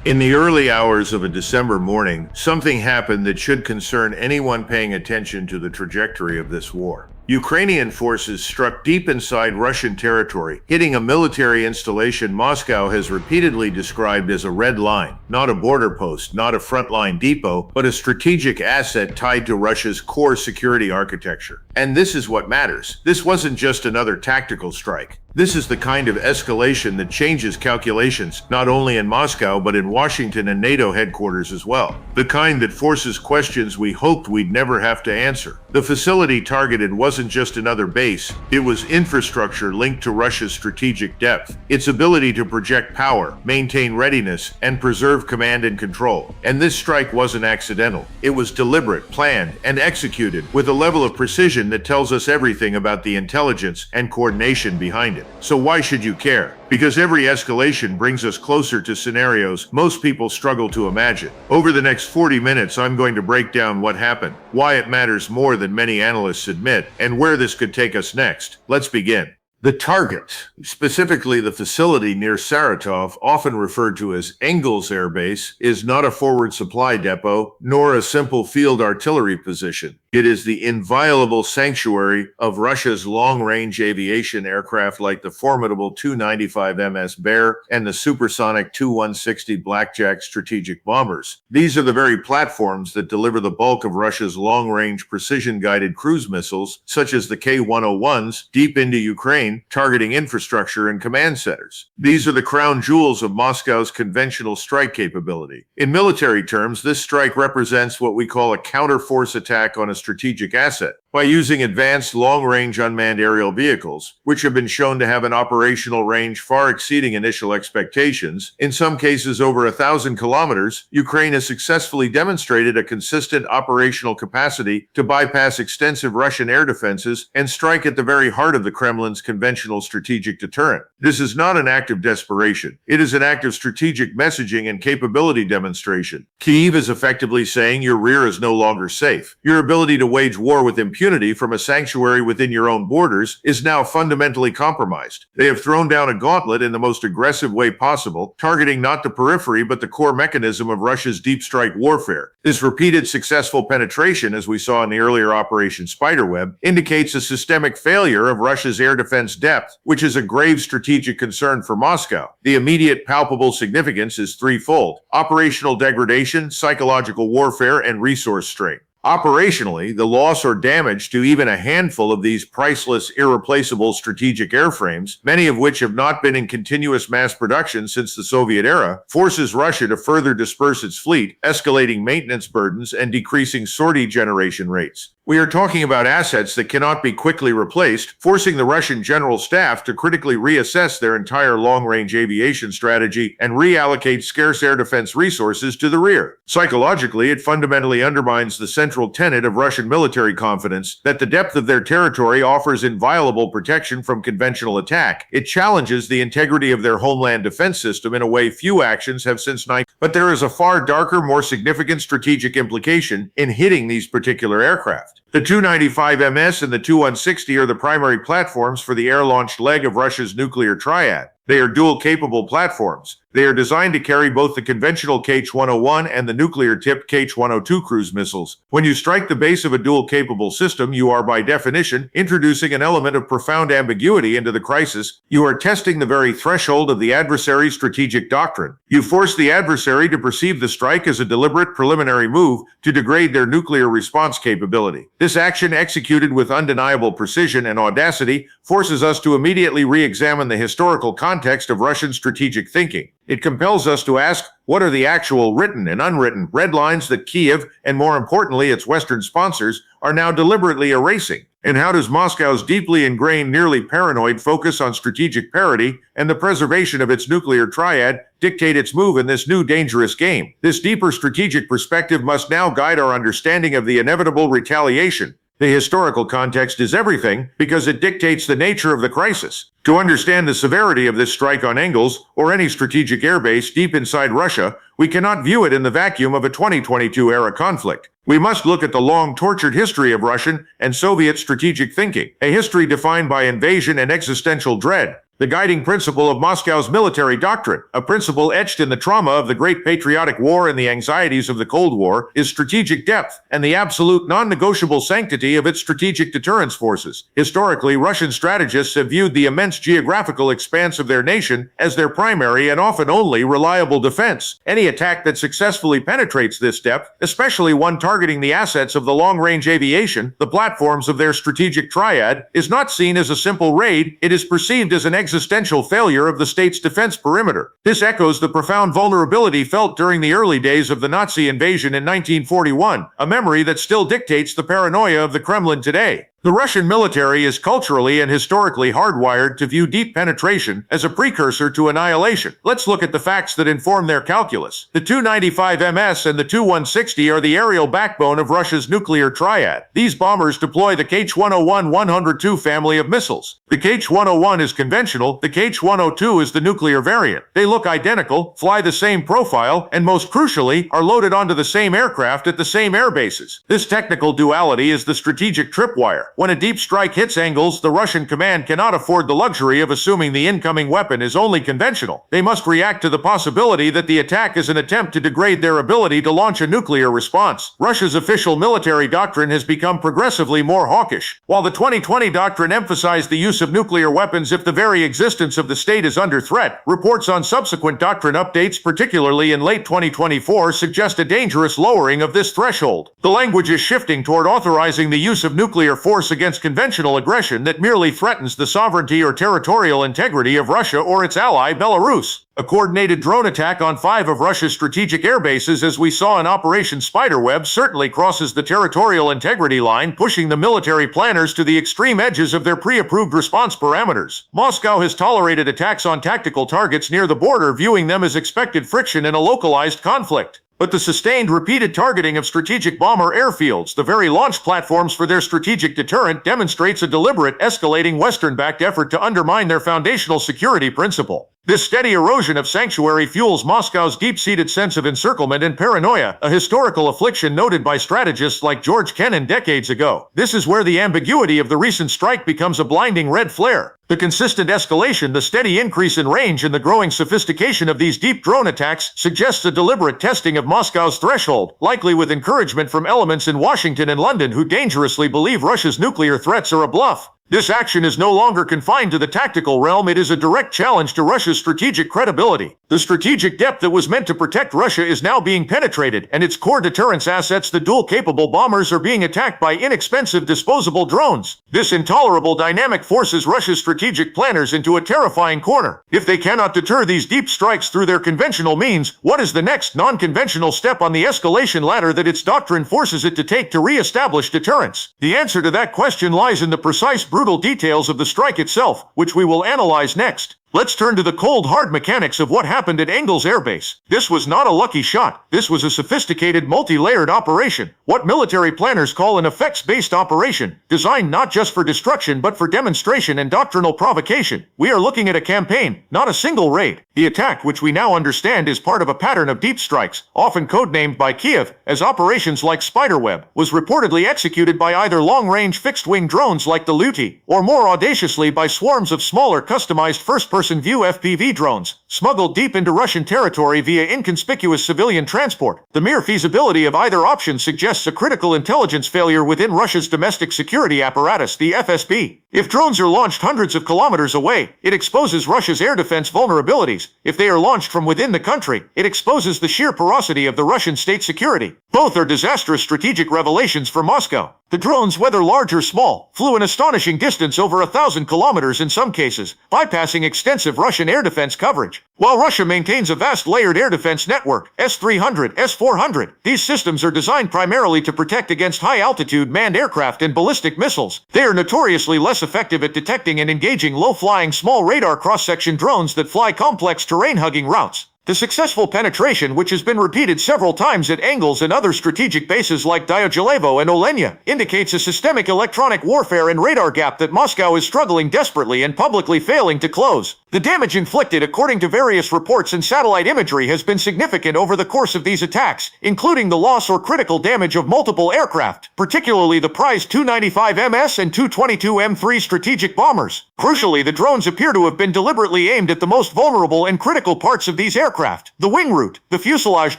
In the early hours of a December morning, something happened that should concern anyone paying attention to the trajectory of this war. Ukrainian forces struck deep inside Russian territory, hitting a military installation Moscow has repeatedly described as a red line, not a border post, not a frontline depot, but a strategic asset tied to Russia's core security architecture. And this is what matters. This wasn't just another tactical strike. This is the kind of escalation that changes calculations, not only in Moscow, but in Washington and NATO headquarters as well. The kind that forces questions we hoped we'd never have to answer. The facility targeted wasn't just another base, it was infrastructure linked to Russia's strategic depth, its ability to project power, maintain readiness, and preserve command and control. And this strike wasn't accidental. It was deliberate, planned, and executed with a level of precision that tells us everything about the intelligence and coordination behind it. So why should you care? Because every escalation brings us closer to scenarios most people struggle to imagine. Over the next 40 minutes, I'm going to break down what happened, why it matters more than many analysts admit, and where this could take us next. Let's begin. The target, specifically the facility near Saratov, often referred to as Engels Air Base, is not a forward supply depot, nor a simple field artillery position. It is the inviolable sanctuary of Russia's long-range aviation aircraft like the formidable Tu-95 MS Bear and the supersonic Tu-160 Blackjack strategic bombers. These are the very platforms that deliver the bulk of Russia's long-range precision-guided cruise missiles, such as the K-101s, deep into Ukraine, targeting infrastructure and command centers. These are the crown jewels of Moscow's conventional strike capability. In military terms, this strike represents what we call a counter-force attack on a strategic asset. By using advanced long-range unmanned aerial vehicles, which have been shown to have an operational range far exceeding initial expectations, in some cases over 1,000 kilometers, Ukraine has successfully demonstrated a consistent operational capacity to bypass extensive Russian air defenses and strike at the very heart of the Kremlin's conventional strategic deterrent. This is not an act of desperation. It is an act of strategic messaging and capability demonstration. Kyiv is effectively saying your rear is no longer safe. Your ability to wage war with impunity from a sanctuary within your own borders is now fundamentally compromised. They have thrown down a gauntlet in the most aggressive way possible, targeting not the periphery but the core mechanism of Russia's deep strike warfare. This repeated successful penetration, as we saw in the earlier Operation Spiderweb, indicates a systemic failure of Russia's air defense depth, which is a grave strategic concern for Moscow. The immediate palpable significance is threefold: operational degradation, psychological warfare, and resource strain. Operationally, the loss or damage to even a handful of these priceless, irreplaceable strategic airframes, many of which have not been in continuous mass production since the Soviet era, forces Russia to further disperse its fleet, escalating maintenance burdens and decreasing sortie generation rates. We are talking about assets that cannot be quickly replaced, forcing the Russian General Staff to critically reassess their entire long-range aviation strategy and reallocate scarce air defense resources to the rear. Psychologically, it fundamentally undermines the central tenet of Russian military confidence that the depth of their territory offers inviolable protection from conventional attack. It challenges the integrity of their homeland defense system in a way few actions have since 19. But there is a far darker, more significant strategic implication in hitting these particular aircraft. The Tu-95 MS and the Tu-160 are the primary platforms for the air-launched leg of Russia's nuclear triad. They are dual-capable platforms. They are designed to carry both the conventional Kh-101 and the nuclear-tipped Kh-102 cruise missiles. When you strike the base of a dual-capable system, you are, by definition, introducing an element of profound ambiguity into the crisis. You are testing the very threshold of the adversary's strategic doctrine. You force the adversary to perceive the strike as a deliberate preliminary move to degrade their nuclear response capability. This action, executed with undeniable precision and audacity, forces us to immediately re-examine the historical context of Russian strategic thinking. It compels us to ask, what are the actual written and unwritten red lines that Kyiv, and more importantly its Western sponsors, are now deliberately erasing? And how does Moscow's deeply ingrained, nearly paranoid focus on strategic parity and the preservation of its nuclear triad dictate its move in this new dangerous game? This deeper strategic perspective must now guide our understanding of the inevitable retaliation. The historical context is everything because it dictates the nature of the crisis. To understand the severity of this strike on Engels or any strategic airbase deep inside Russia, we cannot view it in the vacuum of a 2022-era conflict. We must look at the long, tortured history of Russian and Soviet strategic thinking, a history defined by invasion and existential dread. The guiding principle of Moscow's military doctrine, a principle etched in the trauma of the Great Patriotic War and the anxieties of the Cold War, is strategic depth and the absolute non-negotiable sanctity of its strategic deterrence forces. Historically, Russian strategists have viewed the immense geographical expanse of their nation as their primary and often only reliable defense. Any attack that successfully penetrates this depth, especially one targeting the assets of the long-range aviation, the platforms of their strategic triad, is not seen as a simple raid. It is perceived as an existential failure of the state's defense perimeter. This echoes the profound vulnerability felt during the early days of the Nazi invasion in 1941, a memory that still dictates the paranoia of the Kremlin today. The Russian military is culturally and historically hardwired to view deep penetration as a precursor to annihilation. Let's look at the facts that inform their calculus. The Tu-95 MS and the Tu-160 are the aerial backbone of Russia's nuclear triad. These bombers deploy the Kh-101-102 family of missiles. The Kh-101 is conventional, the Kh-102 is the nuclear variant. They look identical, fly the same profile, and most crucially, are loaded onto the same aircraft at the same air bases. This technical duality is the strategic tripwire. When a deep strike hits angles, the Russian command cannot afford the luxury of assuming the incoming weapon is only conventional. They must react to the possibility that the attack is an attempt to degrade their ability to launch a nuclear response. Russia's official military doctrine has become progressively more hawkish. While the 2020 doctrine emphasized the use of nuclear weapons if the very existence of the state is under threat, reports on subsequent doctrine updates, particularly in late 2024, suggest a dangerous lowering of this threshold. The language is shifting toward authorizing the use of nuclear force against conventional aggression that merely threatens the sovereignty or territorial integrity of Russia or its ally, Belarus. A coordinated drone attack on 5 of Russia's strategic air bases, as we saw in Operation Spiderweb, certainly crosses the territorial integrity line, pushing the military planners to the extreme edges of their pre-approved response parameters. Moscow has tolerated attacks on tactical targets near the border, viewing them as expected friction in a localized conflict. But the sustained, repeated targeting of strategic bomber airfields, the very launch platforms for their strategic deterrent, demonstrates a deliberate, escalating Western-backed effort to undermine their foundational security principle. This steady erosion of sanctuary fuels Moscow's deep-seated sense of encirclement and paranoia, a historical affliction noted by strategists like George Kennan decades ago. This is where the ambiguity of the recent strike becomes a blinding red flare. The consistent escalation, the steady increase in range, and the growing sophistication of these deep drone attacks suggests a deliberate testing of Moscow's threshold, likely with encouragement from elements in Washington and London who dangerously believe Russia's nuclear threats are a bluff. This action is no longer confined to the tactical realm. It is a direct challenge to Russia's strategic credibility. The strategic depth that was meant to protect Russia is now being penetrated, and its core deterrence assets, the dual-capable bombers, are being attacked by inexpensive disposable drones. This intolerable dynamic forces Russia's strategic planners into a terrifying corner. If they cannot deter these deep strikes through their conventional means, what is the next non-conventional step on the escalation ladder that its doctrine forces it to take to re-establish deterrence? The answer to that question lies in the precise, brutal details of the strike itself, which we will analyze next. Let's turn to the cold, hard mechanics of what happened at Engels Air Base. This was not a lucky shot. This was a sophisticated, multi-layered operation, what military planners call an effects-based operation, designed not just for destruction but for demonstration and doctrinal provocation. We are looking at a campaign, not a single raid. The attack, which we now understand is part of a pattern of deep strikes, often codenamed by Kiev as operations like Spiderweb, was reportedly executed by either long-range fixed-wing drones like the Luti, or more audaciously by swarms of smaller, customized first-person view FPV drones, smuggled deep into Russian territory via inconspicuous civilian transport. The mere feasibility of either option suggests a critical intelligence failure within Russia's domestic security apparatus, the FSB. If drones are launched hundreds of kilometers away, it exposes Russia's air defense vulnerabilities. If they are launched from within the country, it exposes the sheer porosity of the Russian state security. Both are disastrous strategic revelations for Moscow. The drones, whether large or small, flew an astonishing distance, over 1,000 kilometers in some cases, bypassing extensive Russian air defense coverage. While Russia maintains a vast layered air defense network, S-300, S-400, these systems are designed primarily to protect against high-altitude manned aircraft and ballistic missiles. They are notoriously less effective at detecting and engaging low-flying small radar cross-section drones that fly complex terrain-hugging routes. The successful penetration, which has been repeated several times at Engels and other strategic bases like Dyagilevo and Olenia, indicates a systemic electronic warfare and radar gap that Moscow is struggling desperately and publicly failing to close. The damage inflicted, according to various reports and satellite imagery, has been significant over the course of these attacks, including the loss or critical damage of multiple aircraft, particularly the prized 295MS and 222M3 strategic bombers. Crucially, the drones appear to have been deliberately aimed at the most vulnerable and critical parts of these aircraft: the wing root, the fuselage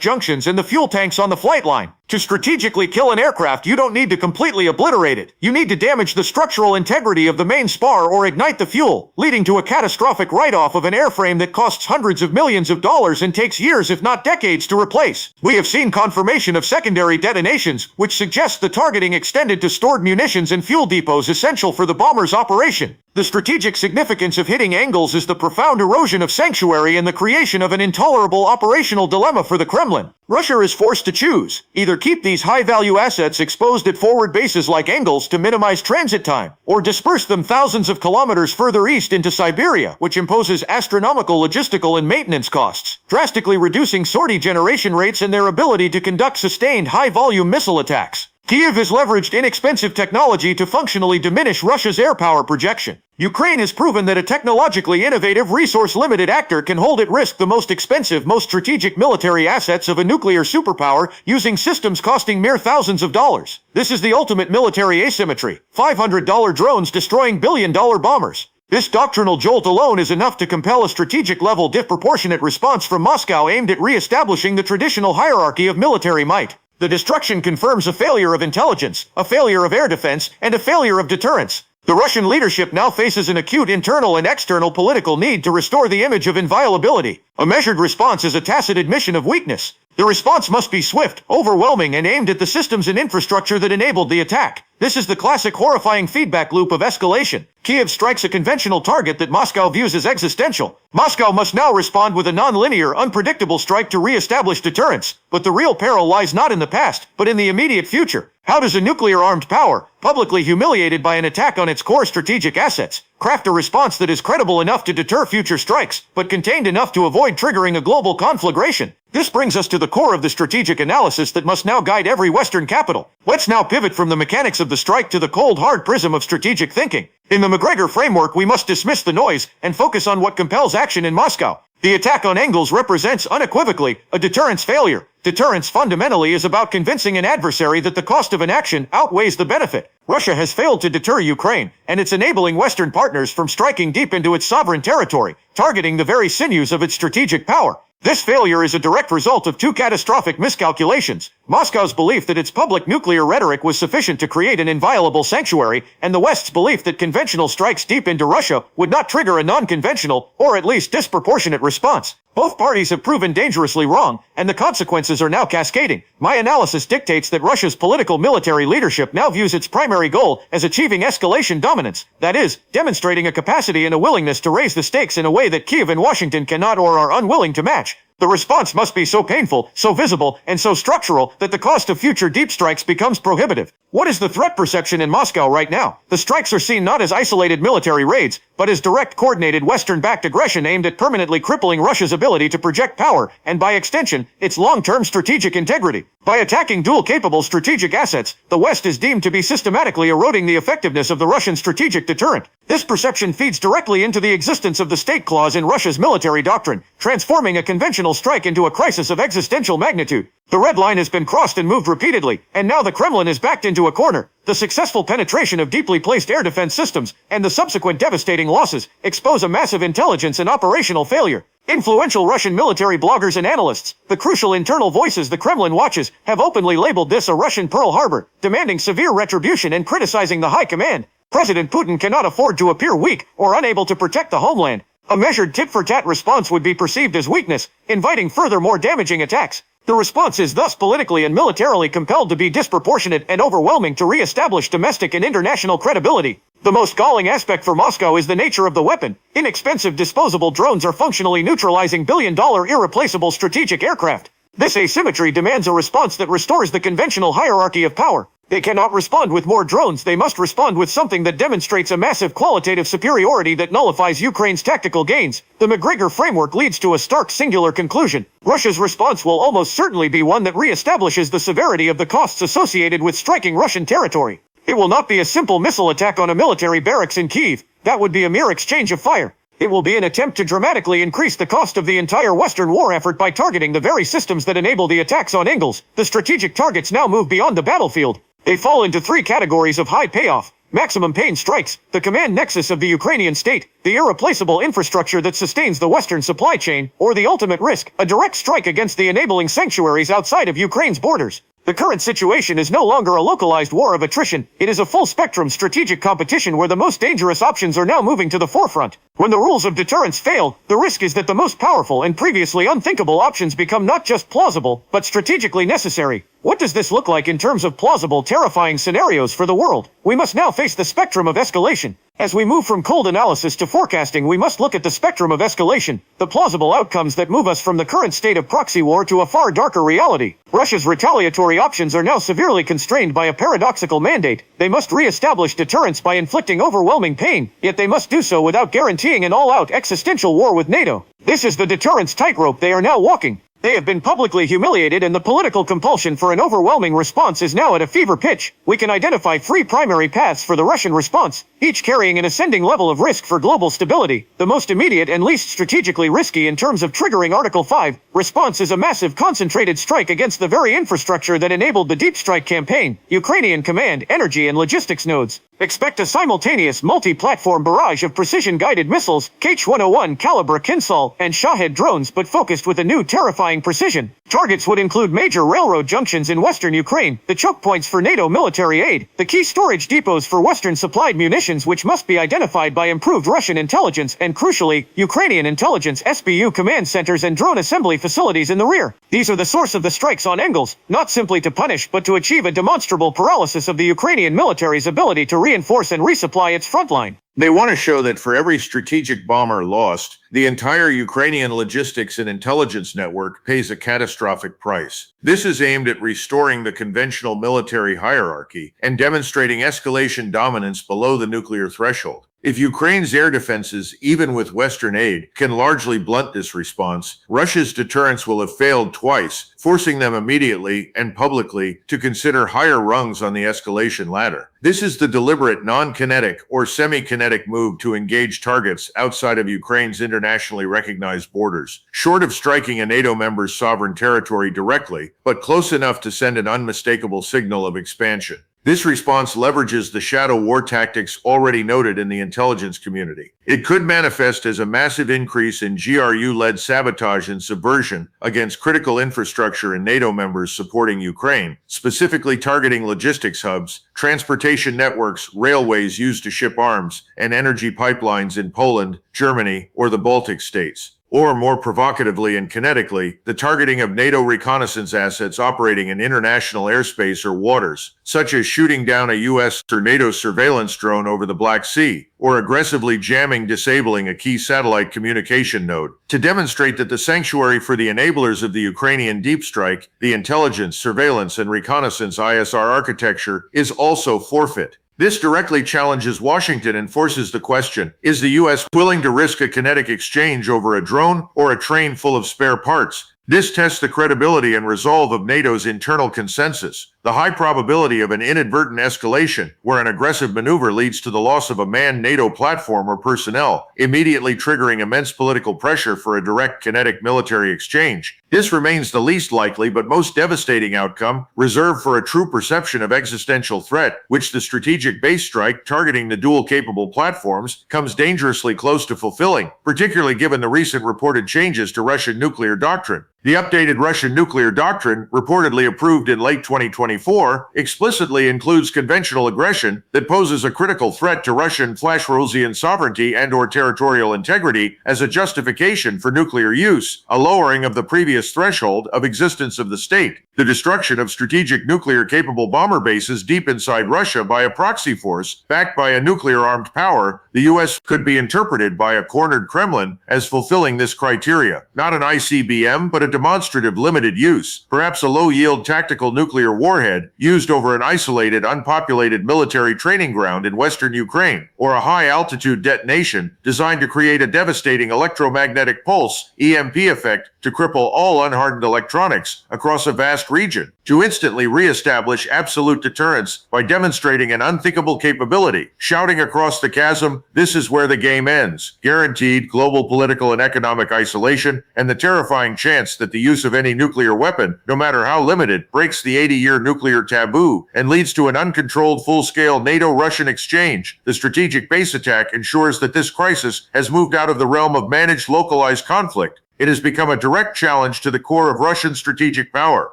junctions, and the fuel tanks on the flight line. To strategically kill an aircraft, you don't need to completely obliterate it. You need to damage the structural integrity of the main spar or ignite the fuel, leading to a catastrophic write-off of an airframe that costs hundreds of millions of dollars and takes years if not decades to replace. We have seen confirmation of secondary detonations, which suggests the targeting extended to stored munitions and fuel depots essential for the bomber's operation. The strategic significance of hitting angles is the profound erosion of sanctuary and the creation of an intolerable operational dilemma for the Kremlin. Russia is forced to choose: either keep these high-value assets exposed at forward bases like angles to minimize transit time, or disperse them thousands of kilometers further east into Siberia, which imposes astronomical logistical and maintenance costs, drastically reducing sortie generation rates and their ability to conduct sustained high-volume missile attacks. Kiev has leveraged inexpensive technology to functionally diminish Russia's air power projection. Ukraine has proven that a technologically innovative, resource-limited actor can hold at risk the most expensive, most strategic military assets of a nuclear superpower using systems costing mere thousands of dollars. This is the ultimate military asymmetry: $500 drones destroying billion-dollar bombers. This doctrinal jolt alone is enough to compel a strategic-level disproportionate response from Moscow aimed at re-establishing the traditional hierarchy of military might. The destruction confirms a failure of intelligence, a failure of air defense, and a failure of deterrence. The Russian leadership now faces an acute internal and external political need to restore the image of inviolability. A measured response is a tacit admission of weakness. The response must be swift, overwhelming, and aimed at the systems and infrastructure that enabled the attack. This is the classic horrifying feedback loop of escalation. Kiev strikes a conventional target that Moscow views as existential. Moscow must now respond with a non-linear, unpredictable strike to re-establish deterrence. But the real peril lies not in the past, but in the immediate future. How does a nuclear-armed power, publicly humiliated by an attack on its core strategic assets, craft a response that is credible enough to deter future strikes, but contained enough to avoid triggering a global conflagration? This brings us to the core of the strategic analysis that must now guide every Western capital. Let's now pivot from the mechanics of the strike to the cold, hard prism of strategic thinking. In the Macgregor framework, we must dismiss the noise and focus on what compels action in Moscow. The attack on Engels represents unequivocally a deterrence failure. Deterrence fundamentally is about convincing an adversary that the cost of an action outweighs the benefit. Russia has failed to deter Ukraine, and it's enabling Western partners from striking deep into its sovereign territory, targeting the very sinews of its strategic power. This failure is a direct result of two catastrophic miscalculations: Moscow's belief that its public nuclear rhetoric was sufficient to create an inviolable sanctuary, and the West's belief that conventional strikes deep into Russia would not trigger a non-conventional, or at least disproportionate response. Both parties have proven dangerously wrong, and the consequences are now cascading. My analysis dictates that Russia's political military leadership now views its primary goal as achieving escalation dominance, that is, demonstrating a capacity and a willingness to raise the stakes in a way that Kiev and Washington cannot or are unwilling to match. The response must be so painful, so visible, and so structural that the cost of future deep strikes becomes prohibitive. What is the threat perception in Moscow right now? The strikes are seen not as isolated military raids, but as direct, coordinated Western-backed aggression aimed at permanently crippling Russia's ability to project power, and by extension, its long-term strategic integrity. By attacking dual-capable strategic assets, the West is deemed to be systematically eroding the effectiveness of the Russian strategic deterrent. This perception feeds directly into the existence of the state clause in Russia's military doctrine, transforming a conventional strike into a crisis of existential magnitude. The red line has been crossed and moved repeatedly, and now the Kremlin is backed into a corner. The successful penetration of deeply placed air defense systems and the subsequent devastating losses expose a massive intelligence and operational failure. Influential Russian military bloggers and analysts, the crucial internal voices the Kremlin watches, have openly labeled this a Russian Pearl Harbor, demanding severe retribution and criticizing the high command. President Putin cannot afford to appear weak or unable to protect the homeland. A measured tit-for-tat response would be perceived as weakness, inviting further more damaging attacks. The response is thus politically and militarily compelled to be disproportionate and overwhelming to re-establish domestic and international credibility. The most galling aspect for Moscow is the nature of the weapon. Inexpensive disposable drones are functionally neutralizing billion-dollar irreplaceable strategic aircraft. This asymmetry demands a response that restores the conventional hierarchy of power. They cannot respond with more drones, they must respond with something that demonstrates a massive qualitative superiority that nullifies Ukraine's tactical gains. The Macgregor framework leads to a stark singular conclusion. Russia's response will almost certainly be one that re-establishes the severity of the costs associated with striking Russian territory. It will not be a simple missile attack on a military barracks in Kyiv. That would be a mere exchange of fire. It will be an attempt to dramatically increase the cost of the entire Western war effort by targeting the very systems that enable the attacks on Ingalls. The strategic targets now move beyond the battlefield. They fall into three categories of high payoff. Maximum pain strikes, the command nexus of the Ukrainian state, the irreplaceable infrastructure that sustains the Western supply chain, or the ultimate risk, a direct strike against the enabling sanctuaries outside of Ukraine's borders. The current situation is no longer a localized war of attrition. It is a full-spectrum strategic competition where the most dangerous options are now moving to the forefront. When the rules of deterrence fail, the risk is that the most powerful and previously unthinkable options become not just plausible, but strategically necessary. What does this look like in terms of plausible, terrifying scenarios for the world? We must now face the spectrum of escalation. As we move from cold analysis to forecasting, we must look at the spectrum of escalation, the plausible outcomes that move us from the current state of proxy war to a far darker reality. Russia's retaliatory options are now severely constrained by a paradoxical mandate. They must re-establish deterrence by inflicting overwhelming pain, yet they must do so without guaranteeing an all-out existential war with NATO. This is the deterrence tightrope they are now walking. They have been publicly humiliated, and the political compulsion for an overwhelming response is now at a fever pitch. We can identify three primary paths for the Russian response, each carrying an ascending level of risk for global stability. The most immediate and least strategically risky in terms of triggering Article 5 response is a massive concentrated strike against the very infrastructure that enabled the Deep Strike campaign, Ukrainian command, energy and logistics nodes. Expect a simultaneous multi-platform barrage of precision-guided missiles, Kh-101 Calibre Kinsal, and Shahed drones, but focused with a new terrifying precision. Targets would include major railroad junctions in western Ukraine, the choke points for NATO military aid, the key storage depots for Western-supplied munitions which must be identified by improved Russian intelligence, and crucially, Ukrainian intelligence SBU command centers and drone assembly facilities in the rear. These are the source of the strikes on Engels, not simply to punish but to achieve a demonstrable paralysis of the Ukrainian military's ability to reinforce and resupply its frontline. They want to show that for every strategic bomber lost, the entire Ukrainian logistics and intelligence network pays a catastrophic price. This is aimed at restoring the conventional military hierarchy and demonstrating escalation dominance below the nuclear threshold. If Ukraine's air defenses, even with Western aid, can largely blunt this response, Russia's deterrence will have failed twice, forcing them immediately and publicly to consider higher rungs on the escalation ladder. This is the deliberate non-kinetic or semi-kinetic move to engage targets outside of Ukraine's internationally recognized borders, short of striking a NATO member's sovereign territory directly, but close enough to send an unmistakable signal of expansion. This response leverages the shadow war tactics already noted in the intelligence community. It could manifest as a massive increase in GRU-led sabotage and subversion against critical infrastructure and NATO members supporting Ukraine, specifically targeting logistics hubs, transportation networks, railways used to ship arms, and energy pipelines in Poland, Germany, or the Baltic states. Or more provocatively and kinetically, the targeting of NATO reconnaissance assets operating in international airspace or waters, such as shooting down a US or NATO surveillance drone over the Black Sea, or aggressively disabling a key satellite communication node, to demonstrate that the sanctuary for the enablers of the Ukrainian deep strike, the intelligence, surveillance, and reconnaissance ISR architecture, is also forfeit. This directly challenges Washington and forces the question, is the U.S. willing to risk a kinetic exchange over a drone or a train full of spare parts? This tests the credibility and resolve of NATO's internal consensus, the high probability of an inadvertent escalation, where an aggressive maneuver leads to the loss of a manned NATO platform or personnel, immediately triggering immense political pressure for a direct kinetic military exchange. This remains the least likely but most devastating outcome, reserved for a true perception of existential threat, which the strategic base strike targeting the dual-capable platforms comes dangerously close to fulfilling, particularly given the recent reported changes to Russian nuclear doctrine. The updated Russian nuclear doctrine, reportedly approved in late 2024, explicitly includes conventional aggression that poses a critical threat to Russian/Rosian sovereignty and/or territorial integrity as a justification for nuclear use, a lowering of the previous threshold of existence of the state. The destruction of strategic nuclear-capable bomber bases deep inside Russia by a proxy force backed by a nuclear-armed power, the U.S. could be interpreted by a cornered Kremlin as fulfilling this criteria. Not an ICBM, but a demonstrative limited use, perhaps a low-yield tactical nuclear warhead used over an isolated, unpopulated military training ground in western Ukraine, or a high-altitude detonation designed to create a devastating electromagnetic pulse, EMP effect, to cripple all all unhardened electronics across a vast region, to instantly re-establish absolute deterrence by demonstrating an unthinkable capability, shouting across the chasm, "This is where the game ends," guaranteed global political and economic isolation, and the terrifying chance that the use of any nuclear weapon, no matter how limited, breaks the 80-year nuclear taboo and leads to an uncontrolled full-scale NATO-Russian exchange. The strategic base attack ensures that this crisis has moved out of the realm of managed localized conflict. It has become a direct challenge to the core of Russian strategic power.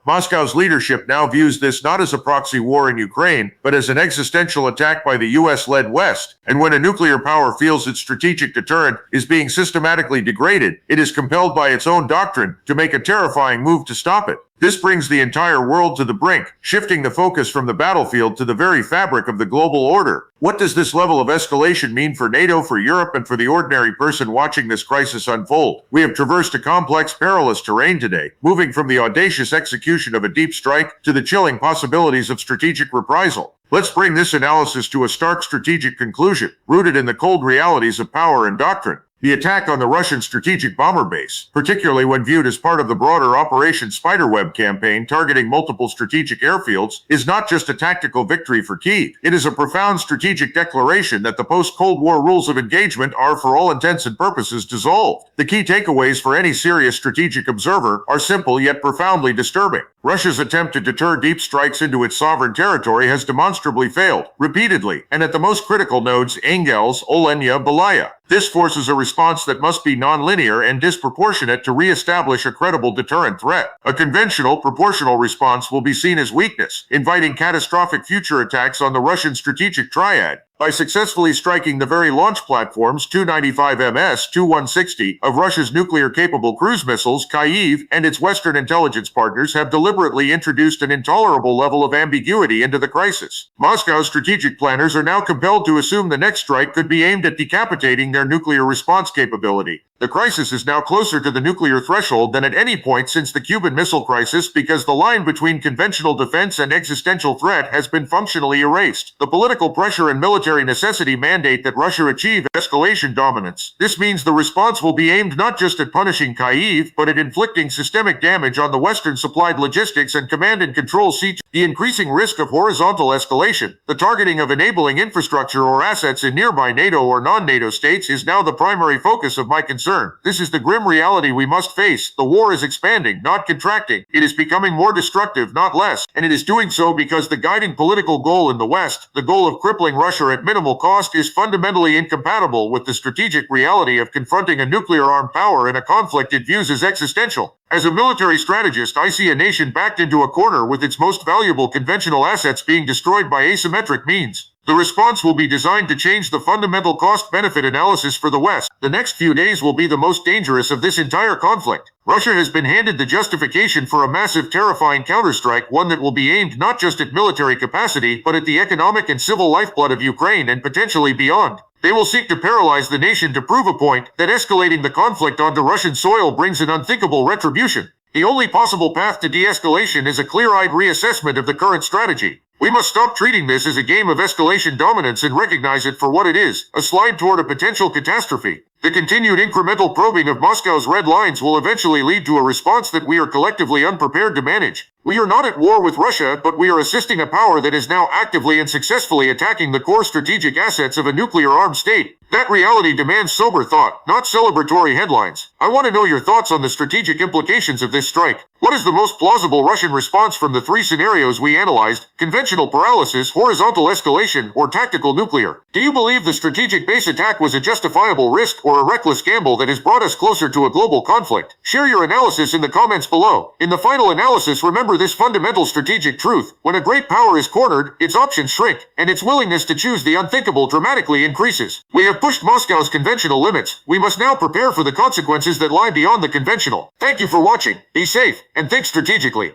Moscow's leadership now views this not as a proxy war in Ukraine, but as an existential attack by the US-led West. And when a nuclear power feels its strategic deterrent is being systematically degraded, it is compelled by its own doctrine to make a terrifying move to stop it. This brings the entire world to the brink, shifting the focus from the battlefield to the very fabric of the global order. What does this level of escalation mean for NATO, for Europe, and for the ordinary person watching this crisis unfold? We have traversed a complex, perilous terrain today, moving from the audacious execution of a deep strike to the chilling possibilities of strategic reprisal. Let's bring this analysis to a stark strategic conclusion, rooted in the cold realities of power and doctrine. The attack on the Russian strategic bomber base, particularly when viewed as part of the broader Operation Spiderweb campaign targeting multiple strategic airfields, is not just a tactical victory for Kyiv. It is a profound strategic declaration that the post-Cold War rules of engagement are, for all intents and purposes, dissolved. The key takeaways for any serious strategic observer are simple yet profoundly disturbing. Russia's attempt to deter deep strikes into its sovereign territory has demonstrably failed, repeatedly, and at the most critical nodes, Engels, Olenya, Belaya. This forces a response that must be nonlinear and disproportionate to re-establish a credible deterrent threat. A conventional, proportional response will be seen as weakness, inviting catastrophic future attacks on the Russian strategic triad. By successfully striking the very launch platforms 295MS, Tu-160 of Russia's nuclear-capable cruise missiles, Kyiv and its Western intelligence partners have deliberately introduced an intolerable level of ambiguity into the crisis. Moscow's strategic planners are now compelled to assume the next strike could be aimed at decapitating their nuclear response capability. The crisis is now closer to the nuclear threshold than at any point since the Cuban Missile Crisis because the line between conventional defense and existential threat has been functionally erased. The political pressure and military necessity mandate that Russia achieve escalation dominance. This means the response will be aimed not just at punishing Kyiv, but at inflicting systemic damage on the Western-supplied logistics and command and control seats. The increasing risk of horizontal escalation, the targeting of enabling infrastructure or assets in nearby NATO or non-NATO states is now the primary focus of my concern. This is the grim reality we must face. The war is expanding, not contracting. It is becoming more destructive, not less. And it is doing so because the guiding political goal in the West, the goal of crippling Russia at minimal cost, is fundamentally incompatible with the strategic reality of confronting a nuclear-armed power in a conflict it views as existential. As a military strategist, I see a nation backed into a corner with its most valuable conventional assets being destroyed by asymmetric means. The response will be designed to change the fundamental cost-benefit analysis for the West. The next few days will be the most dangerous of this entire conflict. Russia has been handed the justification for a massive, terrifying counterstrike, one that will be aimed not just at military capacity, but at the economic and civil lifeblood of Ukraine and potentially beyond. They will seek to paralyze the nation to prove a point that escalating the conflict onto Russian soil brings an unthinkable retribution. The only possible path to de-escalation is a clear-eyed reassessment of the current strategy. We must stop treating this as a game of escalation dominance and recognize it for what it is, a slide toward a potential catastrophe. The continued incremental probing of Moscow's red lines will eventually lead to a response that we are collectively unprepared to manage. We are not at war with Russia, but we are assisting a power that is now actively and successfully attacking the core strategic assets of a nuclear-armed state. That reality demands sober thought, not celebratory headlines. I want to know your thoughts on the strategic implications of this strike. What is the most plausible Russian response from the three scenarios we analyzed: conventional paralysis, horizontal escalation, or tactical nuclear? Do you believe the strategic base attack was a justifiable risk or a reckless gamble that has brought us closer to a global conflict? Share your analysis in the comments below. In the final analysis, remember this fundamental strategic truth: when a great power is cornered, its options shrink, and its willingness to choose the unthinkable dramatically increases. We have pushed Moscow's conventional limits. We must now prepare for the consequences that lie beyond the conventional. Thank you for watching. Be safe, and think strategically.